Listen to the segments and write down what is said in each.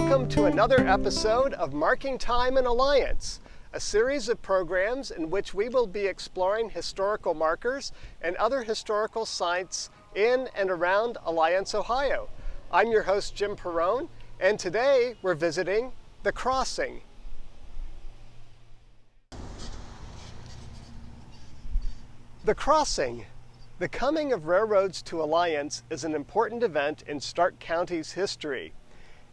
Welcome to another episode of Marking Time in Alliance, a series of programs in which we will be exploring historical markers and other historical sites in and around Alliance, Ohio. I'm your host, Jim Perrone, and today we're visiting The Crossing. The Crossing. The coming of railroads to Alliance is an important event in Stark County's history.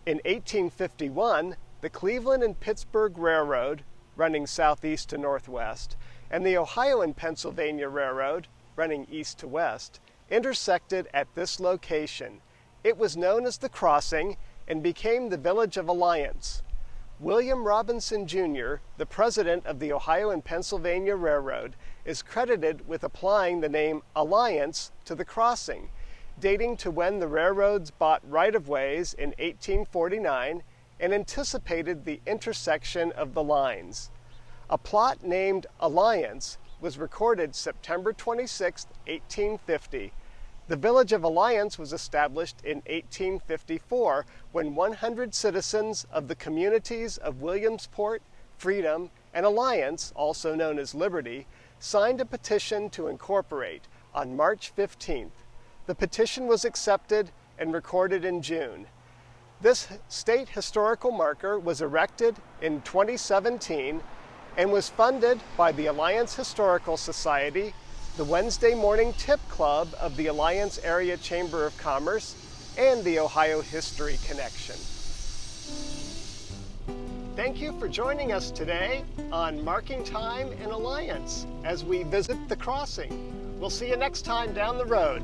In 1851, the Cleveland and Pittsburgh Railroad, running southeast to northwest, and the Ohio and Pennsylvania Railroad, running east to west, intersected at this location. It was known as the Crossing and became the village of Alliance. William Robinson Jr., the president of the Ohio and Pennsylvania Railroad, is credited with applying the name Alliance to the crossing, dating to when the railroads bought right-of-ways in 1849 and anticipated the intersection of the lines. A plot named Alliance was recorded September 26, 1850. The village of Alliance was established in 1854 when 100 citizens of the communities of Williamsport, Freedom, and Alliance, also known as Liberty, signed a petition to incorporate on March 15th. The petition was accepted and recorded in June. This state historical marker was erected in 2017 and was funded by the Alliance Historical Society, the Wednesday Morning Tip Club of the Alliance Area Chamber of Commerce, and the Ohio History Connection. Thank you for joining us today on Marking Time in Alliance as we visit The Crossing. We'll see you next time down the road.